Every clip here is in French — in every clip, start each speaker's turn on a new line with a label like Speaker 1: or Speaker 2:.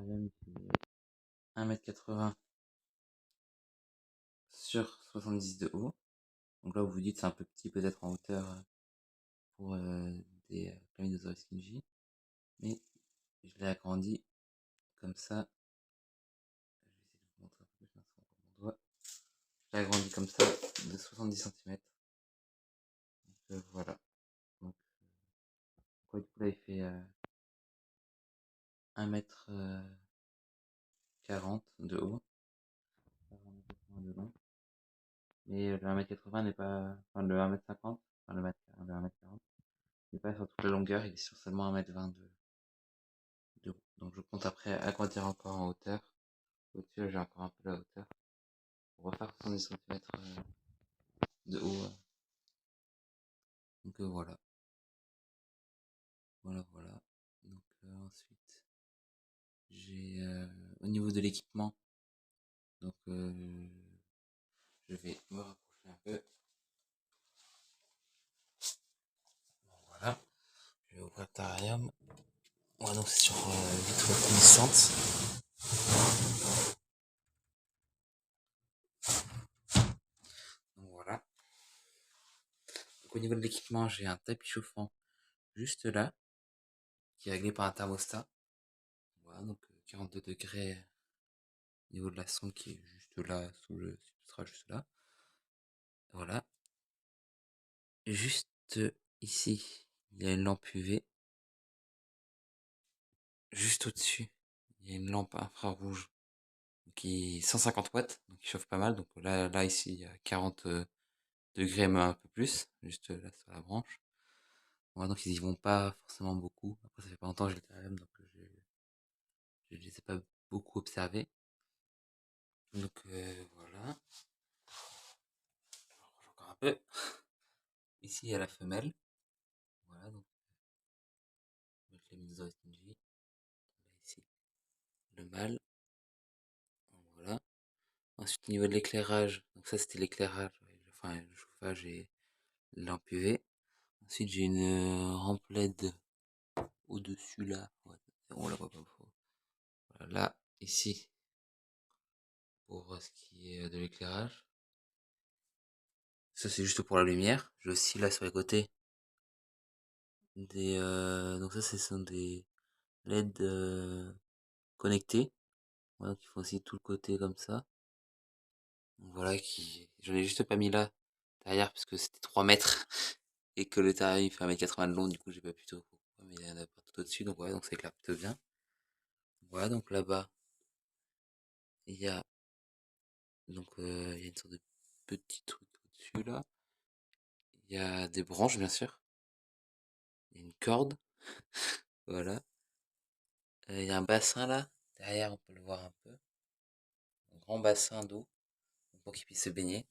Speaker 1: terrarium il fait 1,80 m sur 70 de haut. Donc là, vous vous dites c'est un peu petit peut-être en hauteur pour des Chlamydosaurus kingi. Mais je l'ai agrandi comme ça. Je vais essayer de vous montrer un peu plus sur mon doigt. Je l'ai agrandi comme ça de 70 cm. Donc voilà. Donc, du coup là il fait 1,40 m de haut. De long. Mais le 1,80 m n'est pas. Enfin le 1,50 m, enfin le 1,40 m n'est pas sur toute la longueur, il est sur seulement 1,20 m de haut. Donc je compte après agrandir encore en hauteur. Au-dessus, j'ai encore un peu la hauteur. Pour refaire 70 cm de haut. Donc voilà. Voilà. Donc ensuite, j'ai au niveau de l'équipement. Donc je vais me rapprocher un peu. Bon, voilà. Je vais ouvrir le terrarium. Ouais, donc c'est sur vitre coulissante. Donc voilà. Donc, au niveau de l'équipement, j'ai un tapis chauffant juste là, qui est réglé par un thermostat. Voilà, donc 42 degrés au niveau de la sonde qui est juste là, sous le substrat juste là. Voilà. Juste ici, il y a une lampe UV. Juste au-dessus, il y a une lampe infrarouge qui est 150 watts, donc qui chauffe pas mal. Donc là ici, il y a 40 degrés, même un peu plus, juste là sur la branche. Voilà, donc ils y vont pas forcément beaucoup. Après, ça fait pas longtemps que j'ai le terrarium, donc je les ai pas beaucoup observés. Donc voilà. Je encore un peu. Ici, il y a la femelle. Voilà, donc le Chlamydosaurus kingi. Là, ici, le mâle. Voilà. Ensuite, au niveau de l'éclairage, donc ça c'était l'éclairage, enfin le chauffage et lampe UV. Ensuite, j'ai une rampe LED au-dessus là. Ouais, on la voit pas trop. Voilà, là, ici, pour ce qui est de l'éclairage. Ça, c'est juste pour la lumière. J'ai aussi là sur les côtés des. Donc, ça, ce sont des LED connectés. Voilà, qui font aussi tout le côté comme ça. Donc, voilà, j'en ai juste pas mis là, derrière, parce que c'était 3 mètres. Et que le terrain il fait 1,80 m de long, du coup, j'ai pas plutôt pourquoi, mais il y en a pas tout au-dessus, donc ouais, donc ça éclaire plutôt bien. Voilà, donc là-bas, il y a donc il y a une sorte de petit truc au-dessus là. Il y a des branches bien sûr. Il y a une corde. Voilà. Il y a un bassin là. Derrière on peut le voir un peu. Un grand bassin d'eau pour qu'ils puissent se baigner.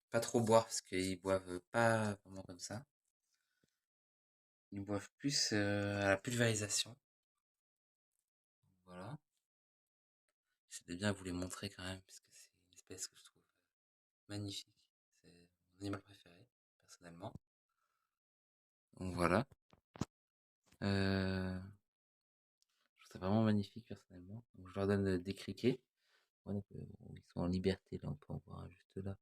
Speaker 1: Pas trop boire parce qu'ils boivent pas vraiment comme ça. Ils boivent plus à la pulvérisation. Voilà. J'aimerais bien vous les montrer quand même parce que c'est une espèce que je trouve magnifique. C'est mon animal préféré personnellement. Donc voilà. Je trouve ça vraiment magnifique personnellement. Donc, je leur donne des criquets. Ouais, donc, ils sont en liberté là, on peut en voir un juste là.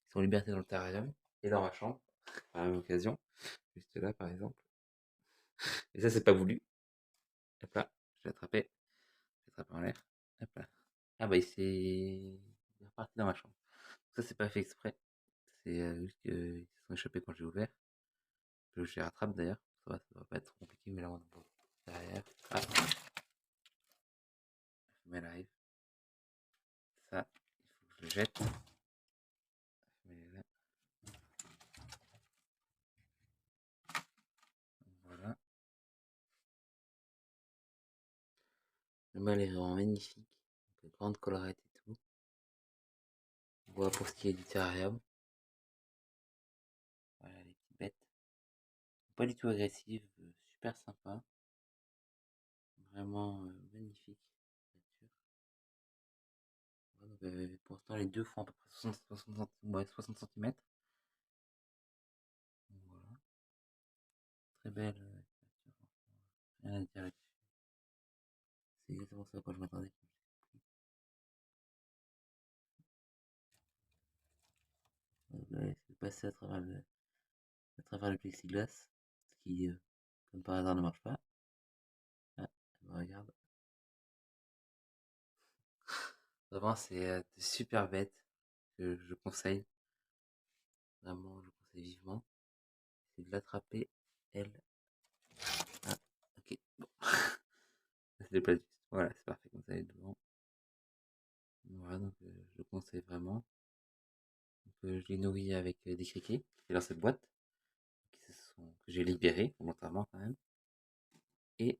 Speaker 1: Ils sont en liberté dans le terrarium et dans ma chambre, par la même occasion. Juste là par exemple. Et ça c'est pas voulu. Hop là, je l'ai attrapé. Je l'ai attrapé en l'air. Hop là. Ah bah il est reparti dans ma chambre. Ça c'est pas fait exprès. C'est juste qu'ils se sont échappés quand j'ai ouvert. Que je les rattrape d'ailleurs. Ça va pas être trop compliqué, mais là on va derrière. Ah, la femelle arrive. Ça, il faut que je le jette. La femelle est là. Voilà. Le mâle est vraiment magnifique. De grande collerette et tout. Voilà pour ce qui est du terrarium. Voilà les petites bêtes. Pas du tout agressives, super sympa. Vraiment magnifique. Voilà, donc, pour l'instant les deux font à peu près 60 cm. Voilà. Très belle. Rien à dire là-dessus. C'est exactement ça à quoi je m'attendais. Donc là, c'est passé à travers le plexiglas, ce qui, comme par hasard, ne marche pas. Ah, bah, regarde. Vraiment, c'est des super bêtes que je conseille. Vraiment, je conseille vivement. C'est de l'attraper, elle. Ah, ok. Bon. Ça, c'est pas juste. Voilà, c'est parfait comme ça, elle est devant. Voilà, donc je le conseille vraiment. Donc, je l'ai nourri avec des criquets qui est dans cette boîte, que j'ai libérés volontairement quand même, et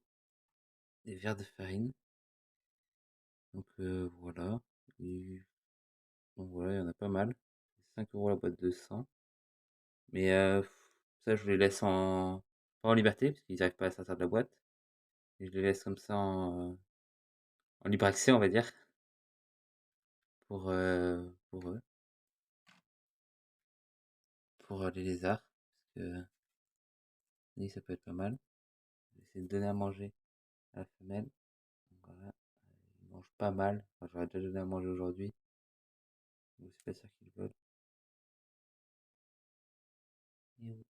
Speaker 1: des verres de farine. Donc voilà. Et, donc voilà, il y en a pas mal. 5 € la boîte de 100. Mais ça, je les laisse pas en liberté, parce qu'ils n'arrivent pas à sortir de la boîte. Et je les laisse comme ça en libre accès, on va dire, pour eux, pour les lézards. Parce que oui, ça peut être pas mal. Je vais essayer de donner à manger à la femelle. Donc voilà, ils mangent pas mal. Enfin, j'aurais déjà donné à manger aujourd'hui. Je suis pas sûr qu'ils veulent. Et oui.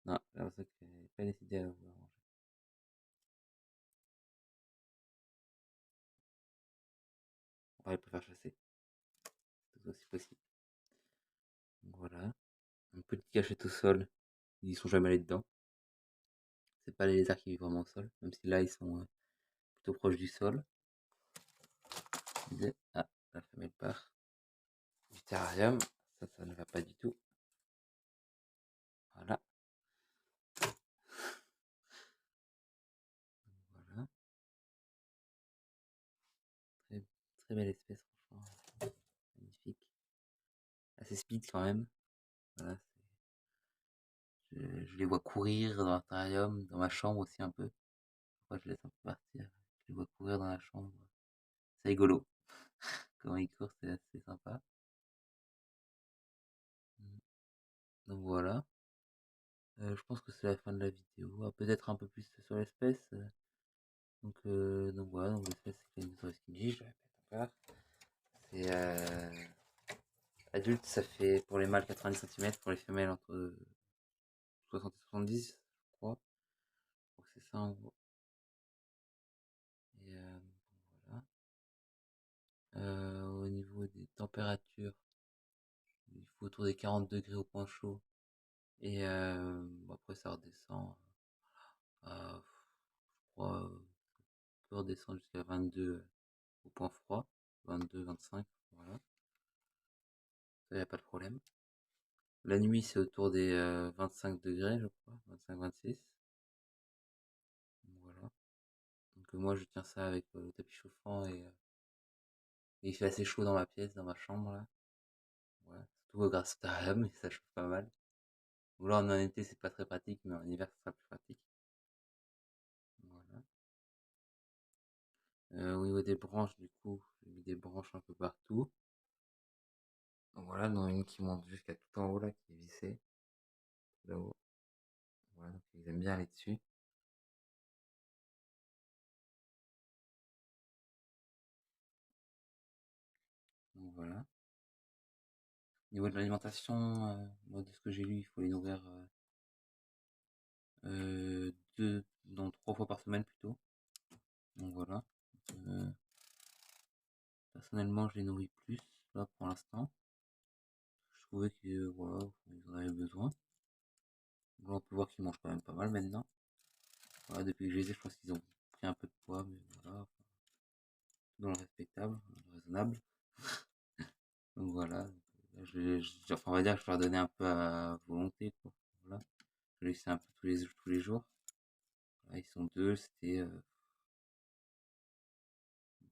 Speaker 1: Non, j'ai l'impression qu'elle n'est pas décidée à vouloir manger. On va préfère chasser, c'est aussi possible. Donc voilà. Un petit cachet au sol. Ils y sont jamais allés dedans. C'est pas les lézards qui vivent vraiment au sol, même si là ils sont plutôt proches du sol. Ah, la femelle part du terrarium. Ça ne va pas du tout. Voilà, voilà. Très, très belle espèce, franchement. Magnifique. Assez speed quand même. Voilà, je les vois courir dans l'intérium, dans ma chambre aussi un peu. Moi, je laisse un peu partir. Je les vois courir dans la chambre. C'est rigolo. Comment ils courent, c'est assez sympa. Mm. Donc voilà. Je pense que c'est la fin de la vidéo. Ah, peut-être un peu plus sur l'espèce. Donc voilà, donc l'espèce c'est Clinosaurus skinji, je le répète encore. C'est adulte, ça fait pour les mâles 90 cm, pour les femelles entre 60 et 70, je crois. Donc c'est ça en gros. Et voilà. Au niveau des températures, il faut autour des 40 degrés au point chaud. Et bon, après ça redescend à, je crois, peut redescendre jusqu'à 22 au point froid. 22, 25, voilà. Ça y a pas de problème. La nuit, c'est autour des 25 degrés, je crois, 25-26. Voilà. Donc moi, je tiens ça avec le tapis chauffant et il fait assez chaud dans ma pièce, dans ma chambre là. Voilà. Surtout grâce au terrarium, ça chauffe pas mal. Ou là, en été, c'est pas très pratique, mais en hiver, ça sera plus pratique. Voilà. Au niveau des branches, du coup, j'ai mis des branches un peu partout. Donc voilà, dont une qui monte jusqu'à tout en haut là, qui est vissée. Là-haut. Voilà, donc ils aiment bien aller dessus. Donc voilà. Au niveau de l'alimentation, moi, de ce que j'ai lu, il faut les nourrir non, 3 fois par semaine plutôt. Donc voilà. Euh, Personnellement, je les nourris plus là pour l'instant. Je trouvais que voilà, ils en avaient besoin. Là, on peut voir qu'ils mangent quand même pas mal maintenant. Voilà, depuis que je les ai, je pense qu'ils ont pris un peu de poids, mais voilà, enfin, dans le respectable, le raisonnable. Donc voilà. Enfin, on va dire que je leur donnais un peu à volonté, quoi. Voilà. Je les laissais un peu tous les jours. Là, ils sont deux, c'était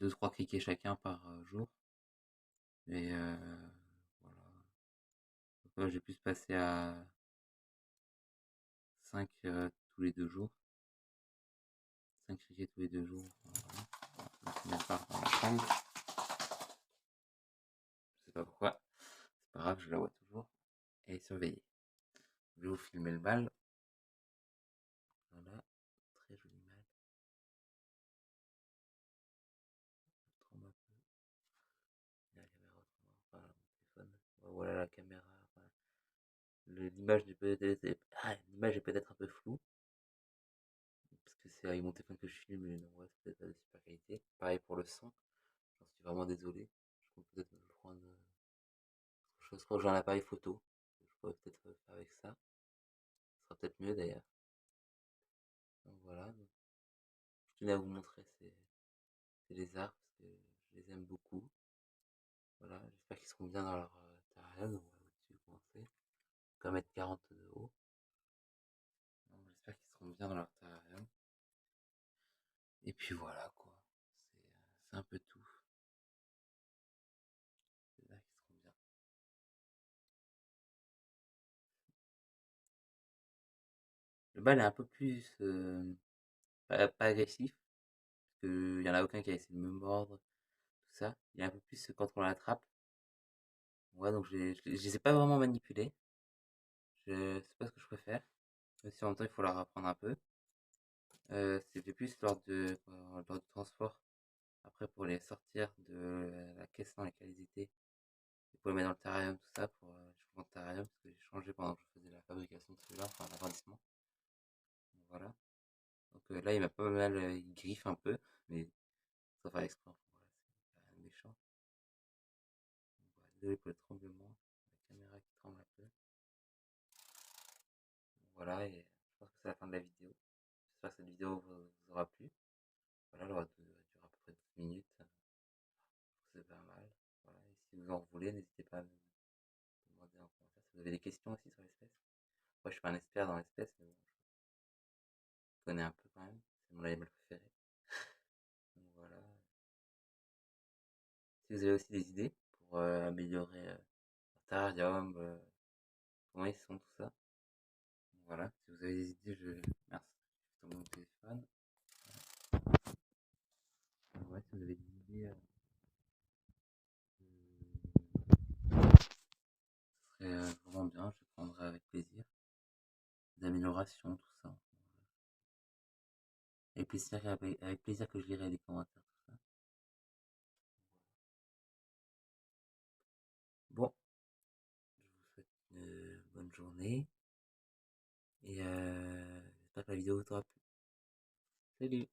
Speaker 1: 2-3 criquets chacun par jour. Et voilà. Donc là, j'ai pu se passer à 5 tous les 2 jours. 5 criquets tous les 2 jours. Voilà. Je mets pas dans la chambre. Je sais pas pourquoi. C'est pas grave, je la vois toujours. Elle est surveillée. Je vais vous filmer le bal. Voilà. Très joli mâle. la caméra, enfin, l'image l'image est peut-être un peu floue, parce que c'est avec mon téléphone que je filme, mais non, ouais, c'est peut-être pas de super qualité. Pareil pour le son, j'en suis vraiment désolé. Je compte peut-être me prendre autre chose, j'ai un appareil photo, je pourrais peut-être faire avec ça. Ce sera peut-être mieux d'ailleurs. Donc voilà, donc, je tenais à vous montrer ces lézards, parce que je les aime beaucoup. Voilà, j'espère qu'ils seront bien dans leur terrarium, donc on va au-dessus commencer. 1 m 40 de haut. Donc, j'espère qu'ils seront bien dans leur terrarium. Et puis voilà quoi, c'est un peu tout. J'espère qu'ils seront bien. Le bal est un peu plus pas agressif, parce qu'il y en a aucun qui a essayé de me mordre, tout ça. Il est un peu plus quand on l'attrape. Ouais, donc je les ai pas vraiment manipulés. Je sais pas ce que je préfère. Même si en même temps il faut leur apprendre un peu. C'était plus lors du transport. Après pour les sortir de la caisse dans laquelle ils étaient. Et pour les mettre dans le terrarium, tout ça, pour le changement de terrarium, parce que j'ai changé pendant que je faisais la fabrication de celui-là, enfin l'agrandissement. Donc, voilà. Donc là il m'a pas mal, il griffe un peu, mais sans faire exprès, enfin, voilà, c'est pas méchant. Donc, voilà, désolé pour le tremblement, la caméra qui tremble un peu. Donc, voilà, et je pense que c'est la fin de la vidéo. J'espère que cette vidéo vous aura plu. Voilà, elle aura duré à peu près 12 minutes. C'est pas mal. Voilà, et si vous en voulez, n'hésitez pas à me demander en commentaire si vous avez des questions aussi sur l'espèce. Moi, je suis pas un expert dans l'espèce, mais bon, je connais un peu quand même. C'est mon animal préféré. Donc voilà. Si vous avez aussi des idées pour améliorer leur terrarium, comment ils sont, tout ça. Donc voilà, si vous avez des idées, merci. Je sur mon téléphone. Ouais, si vous avez des idées, ce serait vraiment bien, je prendrai avec plaisir. Des améliorations, tout ça. Avec plaisir que je lirai les commentaires, tout ça. Bon, je vous souhaite une bonne journée et j'espère que la vidéo vous aura plu. Salut!